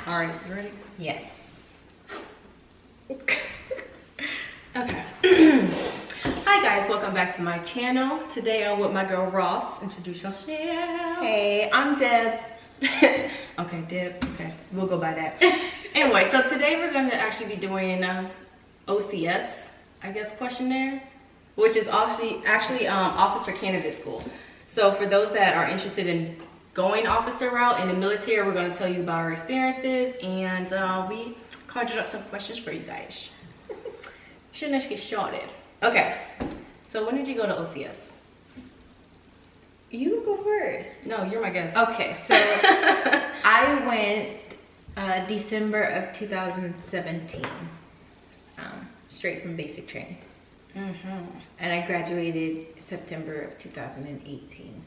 All right, you ready? Yes. Okay. Hi guys, welcome back to my channel. Today I'm with my girl Ross. Introduce yourself. Hey, I'm Deb. Okay, Deb. Okay, we'll go by that. Anyway, so today we're going to actually be doing OCS, I guess, questionnaire, which is actually officer candidate school. So for those that are interested in going officer route in the military, we're going to tell you about our experiences, and we conjured up some questions for you guys. Shouldn't let's get started. Okay, so when did you go to OCS? You go first. No, you're my guest. Okay, so I went December of 2017, straight from basic training. And I graduated September of 2018.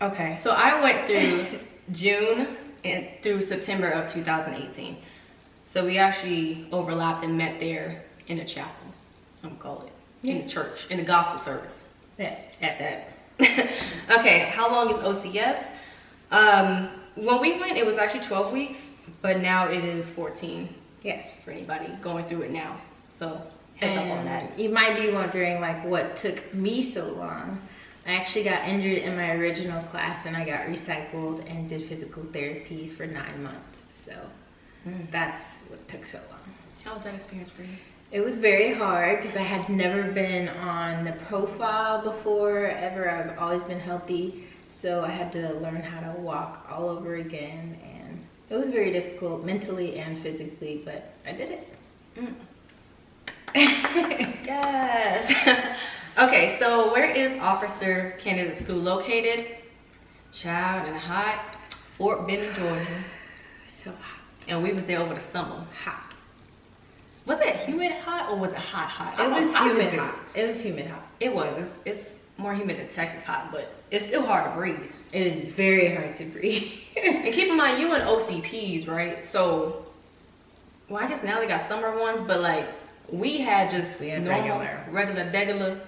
Okay, so I went through June and through September of 2018. So we actually overlapped and met there in a chapel, I'm gonna call it, in the church, in the gospel service. Yeah. At that. Okay, how long is OCS? When we went, it was actually 12 weeks, but now it is 14. Yes. For anybody going through it now. So heads up on that. You might be wondering like what took me so long. I actually got injured in my original class and I got recycled and did physical therapy for 9 months. So that's what took so long. How was that experience for you? It was very hard because I had never been on the profile before ever. I've always been healthy. So I had to learn how to walk all over again. And it was very difficult mentally and physically, but I did it. Yes. Okay, so where is Officer Candidate School located? Child, in hot Fort Benning, Georgia. So hot. And we was there over the summer. Hot. Was it humid hot or was it hot hot? It was humid hot. It was humid hot. It was. It's more humid than Texas hot, but it's still hard to breathe. It is very hard to breathe. And keep in mind, you in OCPs, right? So, well, I guess now they got summer ones, but like we had just normal, regular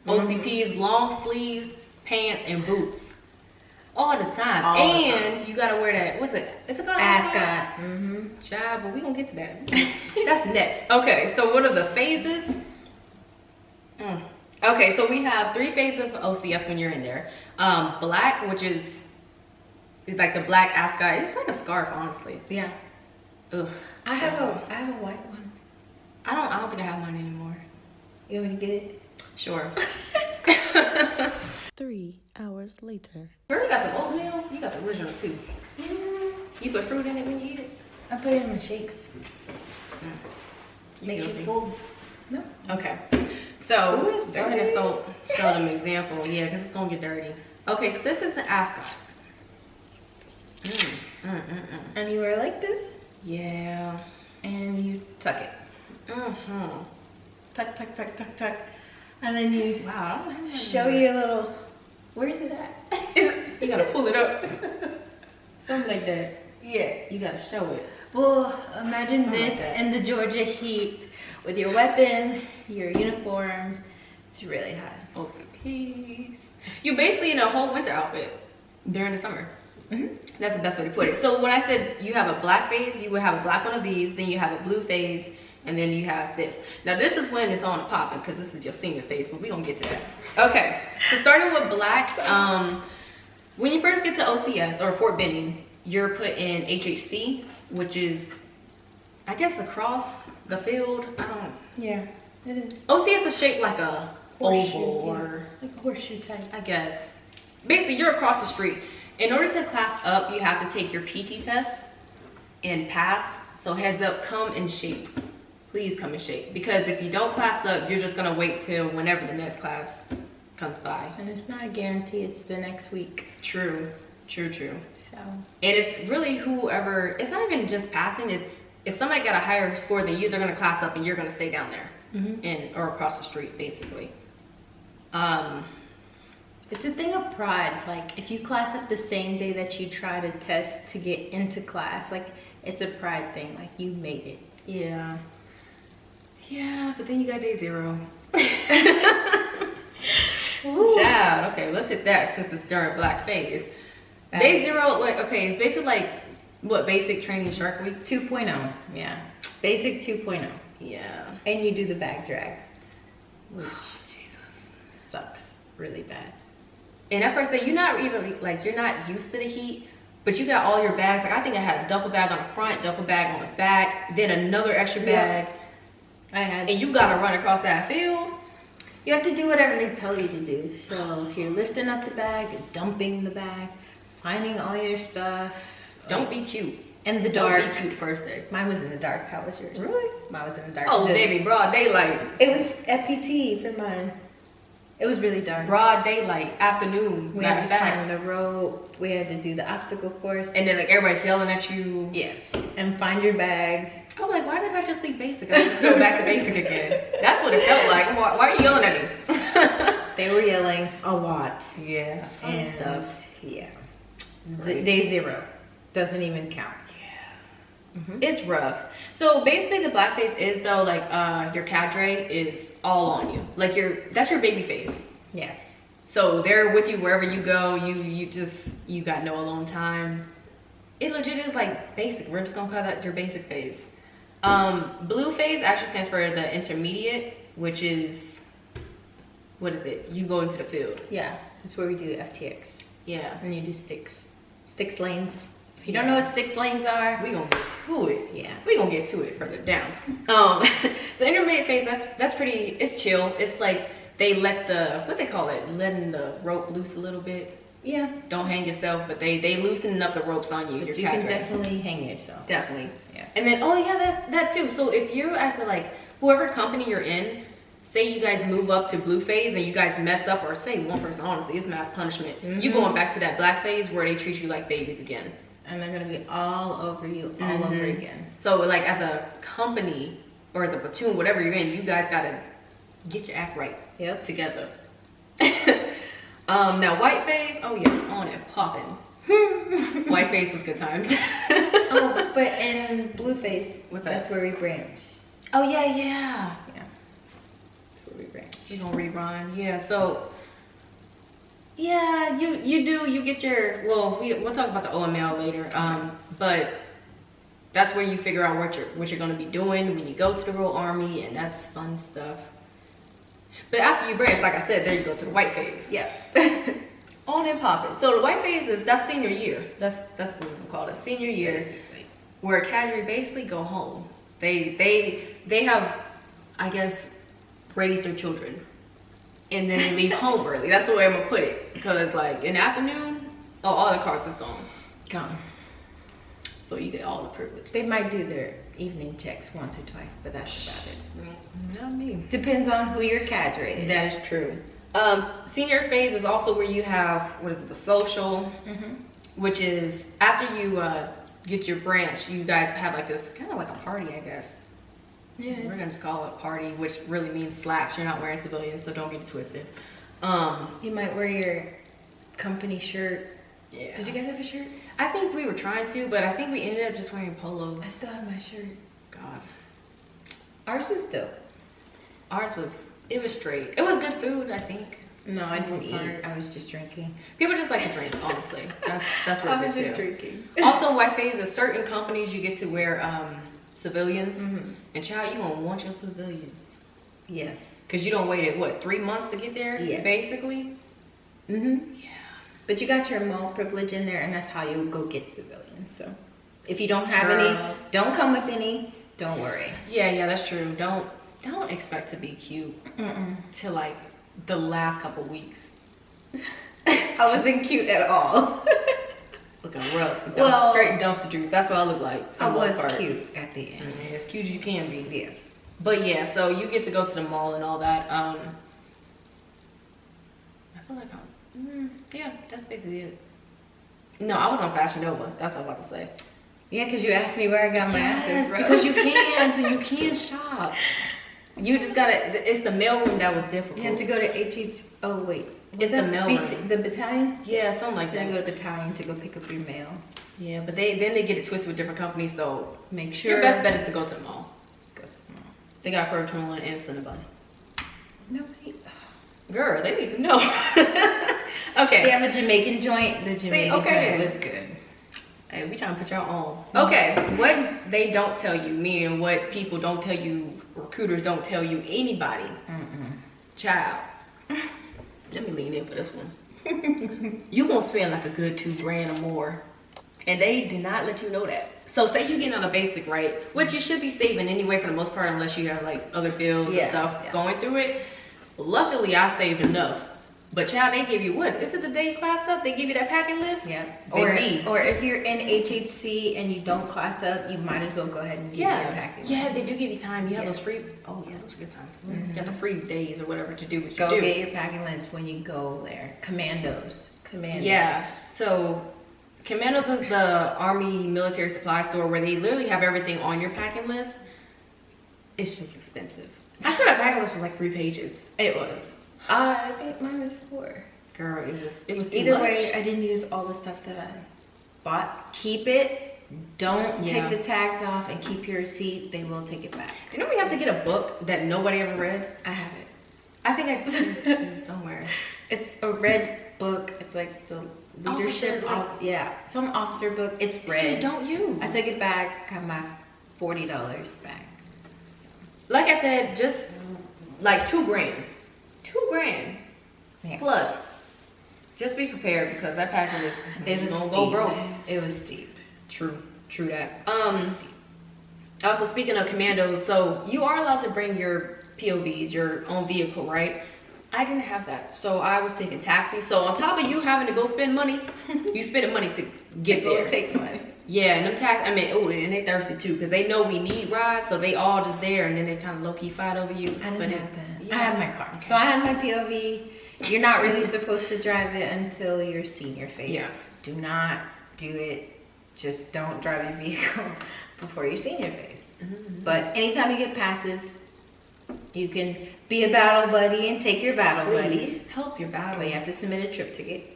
OCPs, long sleeves, pants, and boots all the time. All and the time. You gotta wear that. What's it? It's a ascot. Child, but we gonna get to that. That's next. Okay, so what are the phases? Okay, so we have 3 phases of OCS when you're in there. Black, which is like the black ascot. It's like a scarf, honestly. Yeah. Ugh. I have a white one. I don't think I have mine anymore. You want me to get it? Sure. 3 hours later. Girl, you got some oatmeal? You got the original too. You put fruit in it when you eat it? I put it in my shakes. Makes you full. No. Okay. So go ahead and show them an example. Yeah, because it's gonna get dirty. Okay, so this is the ascot. And you wear like this, Yeah. and you tuck it. Tuck, tuck, tuck, tuck, tuck. And then you Wow. show your little, where is it at? You gotta pull it up. Something like that. Yeah. You gotta show it. Well, imagine Something like this that. in the Georgia heat with your weapon, your uniform. It's really hot. OCPs. You basically in a whole winter outfit during the summer. That's the best way to put it. So when I said you have a black phase, you would have a black one of these, then you have a blue phase, and then you have this. Now this is when it's on and popping because this is your senior phase, but we're gonna get to that. Okay, so starting with black, when you first get to OCS or Fort Benning, you're put in HHC, which is, I guess, across the field. Yeah, it is. OCS is shaped like a Horseshoe, oval yeah. or, Like a horseshoe type. I guess. Basically, you're across the street. In order to class up, you have to take your PT test and pass. So heads up, come in shape. Please come in shape. Because if you don't class up, you're just gonna wait till whenever the next class comes by. And it's not a guarantee, it's the next week. True. So. So. And it's really whoever, it's not even just passing, it's if somebody got a higher score than you, they're gonna class up and you're gonna stay down there. Or across the street, basically. It's a thing of pride. Like if you class up the same day that you try to test to get into class, like it's a pride thing. Like you made it. Yeah. Yeah, but then you got day 0. Child, okay, let's hit that since it's during Blackface. Day 0, like, okay, it's basically like What, basic training Shark Week? 2.0, yeah. Basic 2.0. Yeah. And you do the bag drag, which Jesus. sucks really bad. And at first day, you're not even like, you're not used to the heat, but you got all your bags. Like I think I had a duffel bag on the front, duffel bag on the back, then another extra bag. I had. And you gotta run across that field. You have to do whatever they tell you to do. So if you're lifting up the bag, dumping the bag, finding all your stuff. Don't be cute. In the dark. Don't be cute first day. Mine was in the dark. How was yours? Really? Mine was in the dark. Oh, baby, broad daylight. It was FPT for mine. It was really dark. Broad daylight, afternoon, We matter had of to fact. climb the rope. We had to do the obstacle course. And then like everybody's yelling at you. Yes. And find your bags. I'm like, why did I just leave basic? I just go back to basic again. That's what it felt like. Why are you yelling at me? They were yelling a lot. Yeah, fun And stuff. yeah. Right. Day 0 doesn't even count. It's rough. So basically the blackface is though like your cadre is all on you. Like that's your baby face. Yes. So they're with you wherever you go. You got no alone time. It legit is like basic. We're just gonna call that your basic phase. Blue phase actually stands for the intermediate, which is, what is it? You go into the field. Yeah. That's where we do FTX. Yeah. And you do sticks. Sticks lanes. If you don't know what sticks lanes are, We gonna get to it. yeah. We gonna get to it further down. So intermediate phase, that's pretty. It's chill. It's like they let what they call it, letting the rope loose a little bit. Yeah. Don't hang yourself, but they loosening up the ropes on you. But your you can cadre. definitely hang yourself. Definitely. Yeah. And then, oh yeah, that too. So if you're as a like, whoever company you're in, say you guys move up to blue phase and you guys mess up, or say one person, honestly, it's mass punishment. You going back to that black phase where they treat you like babies again. And they're gonna be all over you all over again. So like as a company or as a platoon, whatever you're in, you guys gotta get your act right together. Now white phase, oh yes, on and popping. White phase was good times. Oh, but in Blueface, What's that? that's where we branch. Oh yeah. Yeah. That's where we branch. You're gonna rerun, yeah. So yeah, you get your, well, we'll talk about the OML later. But that's where you figure out what you're gonna be doing when you go to the Royal Army, and that's fun stuff. But after you branch, like I said, there you go to the white phase. Yeah. On and popping. So the white phase that's senior year. That's what we call it, senior year, Basically. where cadre basically go home. They have, I guess, raised their children, and then they leave home early. That's the way I'm gonna put it, because like in the afternoon, all the cards is gone. Gone. So you get all the privileges. They might do their evening checks once or twice, but that's about it. Not me. Depends on who your cadre is. That is true. Senior phase is also where you have, what is it, the social, which is after you get your branch, you guys have like this kind of like a party, I guess. Yes. We're gonna just call it party, which really means slacks. You're not wearing civilians, so don't get it twisted. You might wear your company shirt. Yeah. Did you guys have a shirt? I think we were trying to, but I think we ended up just wearing polos. I still have my shirt. God. Ours was dope. Ours was, it was straight. It was good food, I think. No, I didn't Most eat. part. I was just drinking. People just like to drink, honestly. That's what I it was is. just too. drinking. Also, in white phase, there's certain companies you get to wear civilians, and child, you gonna want your civilians, Yes. cause you don't waited what 3 months to get there, Yes. basically. Yeah. But you got your mall privilege in there, and that's how you go get civilians. So if you don't have any, don't come with any. Don't worry. Yeah, that's true. Don't expect to be cute till like the last couple weeks. I wasn't cute at all. Looking rough. Well, Straight dumpster juice. That's what I look like. For I the most was part. cute at the end. Yeah, as cute as you can be. Yes. But yeah, so you get to go to the mall and all that. I feel like yeah, that's basically it. No, I was on Fashion Nova. That's what I was about to say. Yeah, because you asked me where I got my outfit from. because you can, so you can shop. You just gotta. It's the mailroom that was difficult. You have to go to HH. Oh wait, It's the mailroom. The battalion. Yeah, something like Then that. go to battalion to go pick up your mail. Yeah, but they get it twisted with different companies, so Make sure. your best bet is to go to the mall. Go to the mall. They got Forever 21 and Cinnabon. Nobody. Girl, they need to know. Okay. They have a Jamaican joint. The Jamaican okay. joint was good. Hey, we trying to put y'all on. Okay, what they don't tell you, meaning what people don't tell you, recruiters don't tell you, anybody. Child, let me lean in for this one. You gonna spend like a good $2,000 or more, and they did not let you know that. So say you getting on a basic, right, which you should be saving anyway for the most part, unless you have like other bills and stuff going through it. Luckily, I saved enough. But child, they give you what? Is it the day you class up? They give you that packing list? Yeah. They Or if you're in HHC and you don't class up, you might as well go ahead and do your packing list. Yeah, they do give you time. You have those free, those good times. You have the free days or whatever to do what you go do. Get your packing list when you go there. Commandos. Yeah, so Commandos is the Army military supply store where they literally have everything on your packing list. It's just expensive. I swear that packing list was like 3 pages. It was. I think mine was 4. Girl, it was too Either much. way, I didn't use all the stuff that I bought. Keep it. Don't take the tags off and keep your receipt. They will take it back. Didn't we have to get a book that nobody ever read? I have it. I think I did somewhere. It's a red book. It's like the leadership. Some officer book. It's red. You don't use. I took it back. Got my $40 back. Like I said, just like $2,000. $2,000 plus. Just be prepared because that packing is gonna go broke. It was steep. True that. Also speaking of Commandos, so you are allowed to bring your POVs, your own vehicle, right? I didn't have that, so I was taking taxis. So on top of you having to go spend money, you spending money to get there. Take money. Yeah, and them and they thirsty too because they know we need rides, so they all just there, and then they kind of low key fight over you. I didn't have that. Yeah. I had my car, so I had my POV. You're not really supposed to drive it until your senior phase. Yeah. Do not do it. Just don't drive your vehicle before your senior phase. But anytime you get passes, you can be a battle buddy and take your battle buddies. Help your battle. But you have to submit a trip ticket.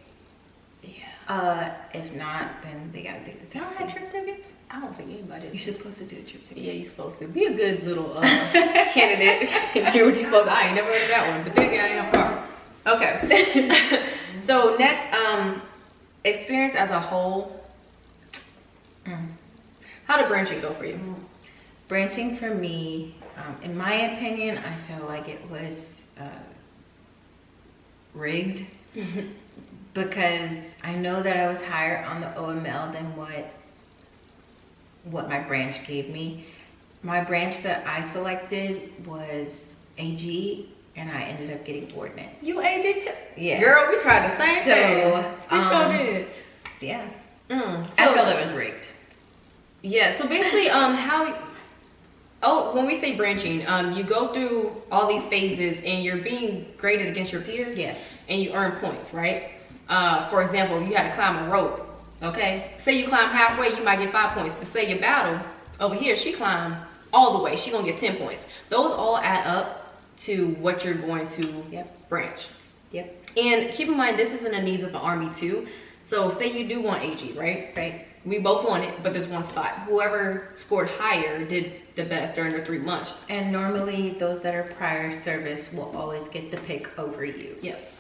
If not, then they gotta take the taxi. You don't have trip tickets? I don't think anybody. You're supposed to do a trip ticket. Yeah, you're supposed to. Be a good little candidate. Do what you're supposed to. I ain't never heard of that one, but then again, I ain't have a car. Okay. So next, experience as a whole. How did branching go for you? Branching for me, in my opinion, I feel like it was rigged. Because I know that I was higher on the OML than what my branch gave me. My branch that I selected was AG, and I ended up getting ordnance. You AG too? Yeah. Girl, we tried the same thing. We sure did. Yeah. So, I felt it was rigged. Yeah, so basically, when we say branching, you go through all these phases and you're being graded against your peers. Yes. And you earn points, right? For example, you had to climb a rope, okay? Say you climb halfway, you might get 5 points. But say your battle over here, she climbed all the way, she gonna get 10 points. Those all add up to what you're going to branch. Yep. And keep in mind, this is in the needs of the Army too. So say you do want AG, right? Right. We both want it, but there's one spot. Whoever scored higher did the best during their 3 months. And normally those that are prior service will always get the pick over you. Yes.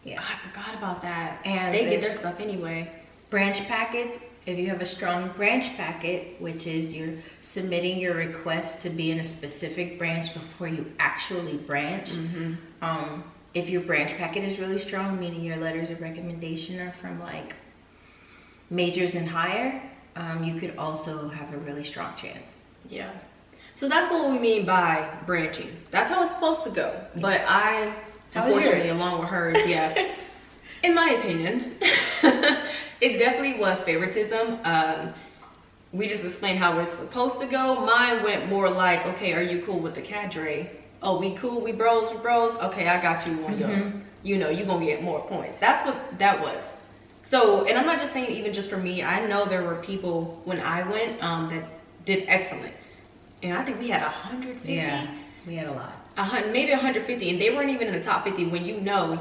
Yeah. I forgot about that. And they get their stuff anyway. Branch packets, if you have a strong branch packet, which is you're submitting your request to be in a specific branch before you actually branch. If your branch packet is really strong, meaning your letters of recommendation are from like majors and higher, you could also have a really strong chance. Yeah. So that's what we mean by branching. That's how it's supposed to go. But unfortunately, along with hers, in my opinion, it definitely was favoritism. We just explained how it's supposed to go. Mine went more like, okay, are you cool with the cadre? Oh, we cool, we bros. Okay, I got you on your, you're gonna get more points. That's what that was. So, and I'm not just saying even just for me, I know there were people when I went that did excellent. And I think we had 150. Yeah, we had a lot. Maybe 150, and they weren't even in the top 50 when you know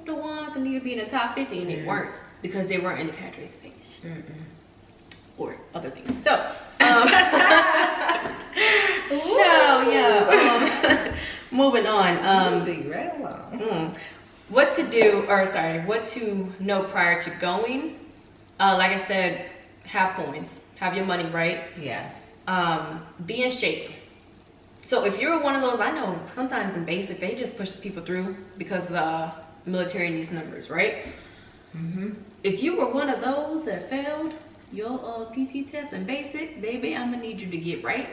the ones that need to be in the top 50 and they weren't because they weren't in the cadre space. Or other things. So, moving on. Moving right along. What to know prior to going. Like I said, have coins, have your money right. Yes. Be in shape. So if you're one of those, I know sometimes in basic they just push people through because the military needs numbers, right? If you were one of those that failed your PT test in basic, baby, I'm gonna need you to get right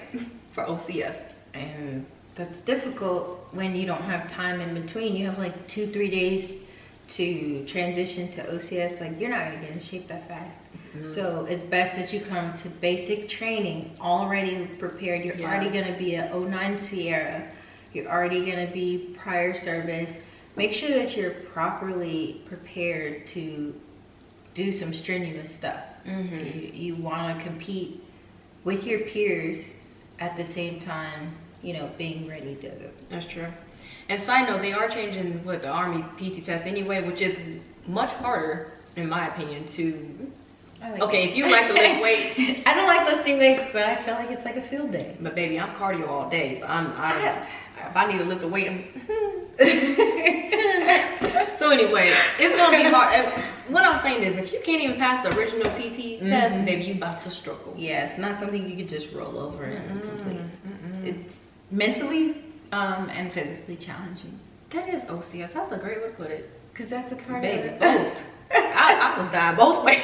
for OCS. And that's difficult when you don't have time in between. You have like 2-3 days to transition to OCS. Like, you're not gonna get in shape that fast. So it's best that you come to basic training already prepared. You're already gonna be a 09 Sierra. You're already gonna be prior service. Make sure that you're properly prepared to do some strenuous stuff. You want to compete with your peers at the same time, you know, being ready to go. That's true. And side note, they are changing with the Army PT test anyway, which is much harder, in my opinion, to... if you like to lift weights... I don't like lifting weights, but I feel like it's like a field day. But baby, I'm cardio all day. If I need to lift a weight, So anyway, it's gonna be hard. What I'm saying is, if you can't even pass the original PT test, maybe you about to struggle. Yeah, it's not something you could just roll over and complete. It's mentally and physically challenging. That is OCS. That's a great way to put it. Cause that's a part Baby, of it. both. I was dying both ways.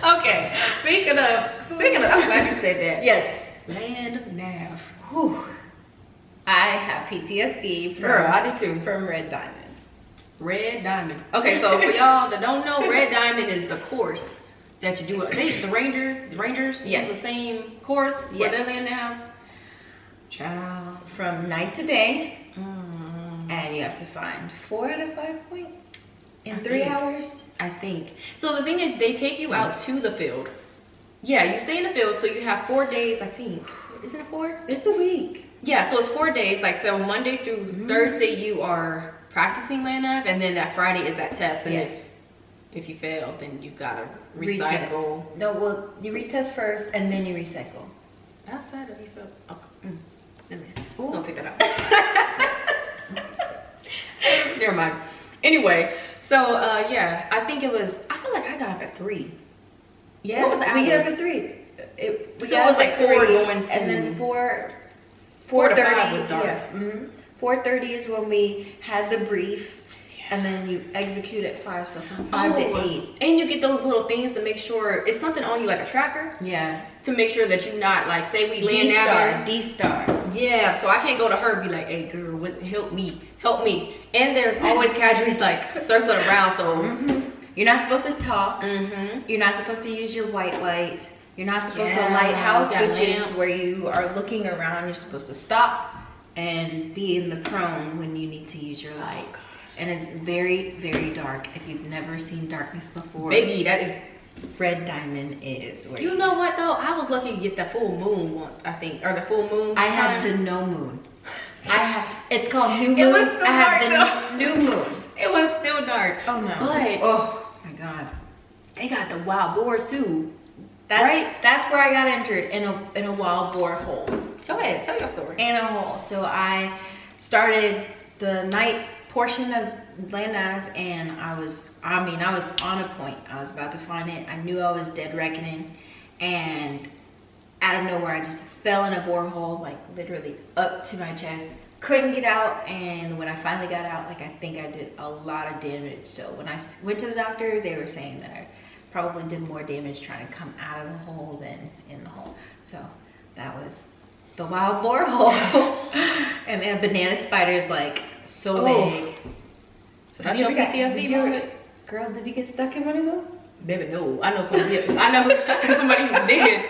Okay. Speaking of, I'm glad you said that. Yes. Land Nav. Whew. I have PTSD from, Girl, I do too. from Red Diamond. Red Diamond. Okay, so for y'all that don't know, Red Diamond is the course that you do. The Rangers Yes. use the same course where Yes. they land now. Child. From night to day, and you have to find 4 out of 5 points in 3 hours. I think. So the thing is, they take you out to the field. Yeah, you stay in the field, so you have 4 days, I think. Isn't it 4? It's a week. Yeah, so it's 4 days. Like, so Monday through Thursday, you are practicing Land Nav, and then that Friday is that test. And Yes. if you fail, then you gotta Retest. recycle. No, well, you retest first, and then you recycle. Outside of you fail. Okay. Don't take that out. Never mind. Anyway, so yeah, I think it was. I feel like I got up at 3. Yeah, What was the we get hours? up at 3. So it was like 4 going to, and then 4 4 to 4:30 5 was dark. Yeah, 4:30 is when we had the brief, and then you execute at 5. So from 5 to 8. And you get those little things to make sure it's something on you, like a tracker, Yeah. to make sure that you're not like, say we land now. D-star. Yeah, so I can't go to her and be like, hey girl, help me. And there's always casualties like circling around, so You're not supposed to talk. You're not supposed to use your white light. You're not supposed to lighthouse, yeah, which is lamps. where you are looking around. You're supposed to stop and be in the prone when you need to use your light. And it's very, very dark. If you've never seen darkness before, baby, that is. Red Diamond is where You know what though? I was lucky to get the full moon one, I think, or the full moon. I had the no moon. It's called new moon. It was still I had dark, the new moon. It was still dark. Oh no. But oh my god. they got the wild boars too. That's where I got injured, in a wild boar hole. Go ahead, tell your story. In a hole. So I started the night portion of Land Nav, and I was on a point. I was about to find it. I knew I was dead reckoning, and out of nowhere I just fell in a borehole, like literally up to my chest. Couldn't get out, and when I finally got out, like I think I did a lot of damage. So when I went to the doctor, they were saying that I probably did more damage trying to come out of the hole than in the hole. So that was the wild boar hole. And they have banana spiders like so big. So that's your PTSD moment? Girl, did you get stuck in one of those? Baby, no. I know somebody else. I know somebody who did.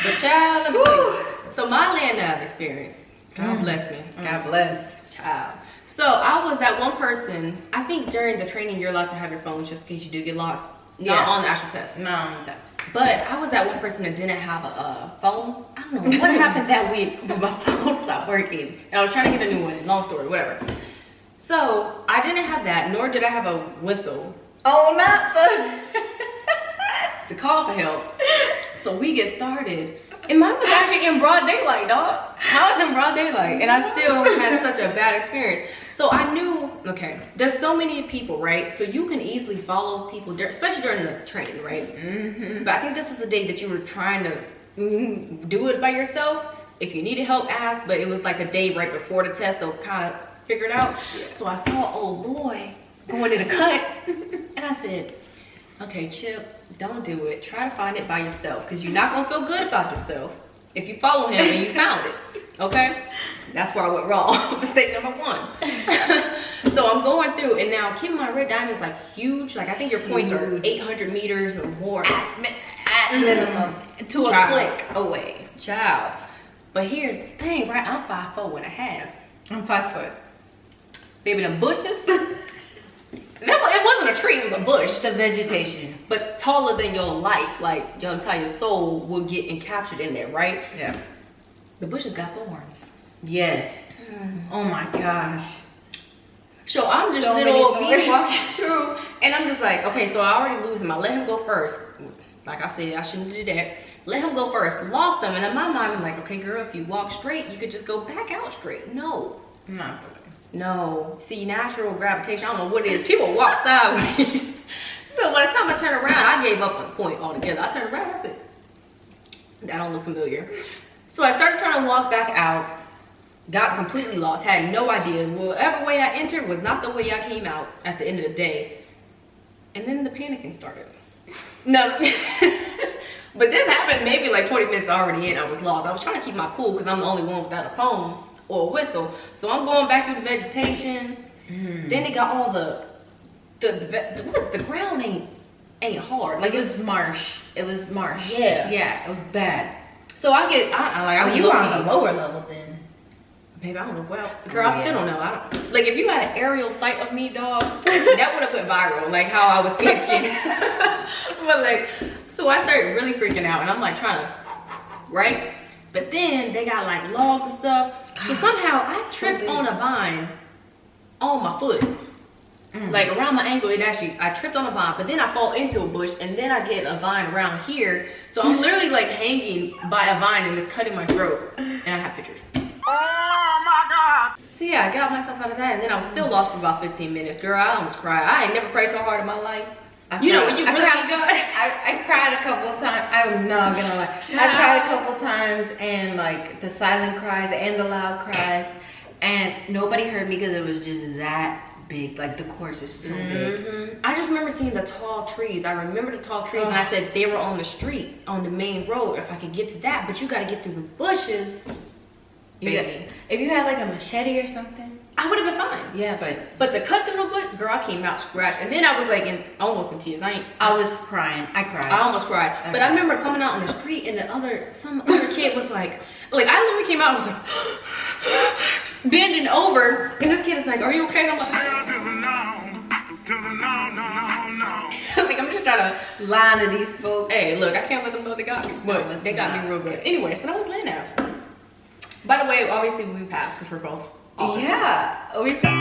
But child, let me tell you. So my Land Nav experience, God bless me. God bless. Child. So I was that one person, I think during the training you're allowed to have your phone just in case you do get lost. Not on the actual test. Not on the test. But I was that one person that didn't have a phone. I don't know what happened that week, but my phone stopped working. And I was trying to get a new one. Long story, whatever. So I didn't have that, nor did I have a whistle. Oh, not the... to call for help. So we get started. And mine was actually in broad daylight, dog. Mine was in broad daylight. And I still had such a bad experience. So I knew okay, there's so many people, right? So you can easily follow people, especially during the training, right? Mm-hmm. But I think this was the day that you were trying to do it by yourself. If you needed help, ask. But it was like the day right before the test, so kind of figure it out. Yeah. So I saw an old boy going in a cut, and I said, okay, Chip, don't do it. Try to find it by yourself, because you're not gonna feel good about yourself if you follow him and you found it. Okay, that's where I went wrong. Mistake number one. So I'm going through, and now keep in mind, Red Diamond is like huge. Like I think your points are 800 meters or more At minimum, to a click away. Child. But here's the thing, right? I'm 5'4.5". I'm 5 foot. Baby, them bushes. It wasn't a tree, it was a bush. The vegetation. But taller than your life, like your entire soul will get encaptured in there, right? Yeah. The bushes got thorns. Yes. Oh my gosh. So I'm just So little many old me thorns. walking through, and I'm just like, okay, so I already lose him. I let him go first. Like I said, I shouldn't do that. Let him go first. Lost him, and in my mind, I'm like, okay, girl, if you walk straight, you could just go back out straight. No. Not No. See, natural gravitation, I don't know what it is. People walk sideways. So by the time I turned around, I gave up on the point altogether. I turned around, I said, that don't look familiar. So I started trying to walk back out, got completely lost, had no idea. Whatever way I entered was not the way I came out at the end of the day. And then the panicking started. No. But this happened maybe like 20 minutes already in, I was lost. I was trying to keep my cool because I'm the only one without a phone or a whistle. So I'm going back through the vegetation. Then they got all the ground ain't hard. like it was marsh. It was marsh. Yeah. Yeah, it was bad. So I get, I'm You were on looking. the lower level then. Baby, I don't know. Well, girl, I still don't know. I don't. Like, if you had an aerial sight of me, dog, that would have went viral. Like how I was panicking. But like, so I started really freaking out, and I'm like trying to, right? But then they got like logs and stuff. So somehow I tripped on a vine on my foot. Like around my ankle, I tripped on a vine, but then I fall into a bush, and then I get a vine around here. So I'm literally like hanging by a vine and it's cutting my throat. And I have pictures. Oh my God! So yeah, I got myself out of that, and then I was still lost for about 15 minutes. Girl, I almost cried. I ain't never prayed so hard in my life. You know when you really got I cried a couple of times. I'm not gonna lie. I cried a couple of times, and like the silent cries and the loud cries, and nobody heard me because it was just that big. Like the course is so big. I just remember seeing the tall trees. I remember the tall trees, and I said they were on the street, on the main road. If I could get to that, but you got to get through the bushes. Baby. If you had like a machete or something, I would have been fine. yeah. But to cut through the bush, girl, I came out scratched, and then I was like almost in tears. I was crying. I cried. I almost cried. But I remember coming out on the street, and some other kid was like I literally came out and was like bending over, and this kid is like, "Are you okay?" And I'm like, like I'm just trying to Lying to these folks. Hey, look, I can't let them know they got me, but they got me real good. Anyway, so that was Land Nav. By the way, obviously we passed because we're both officers. Yeah, we passed.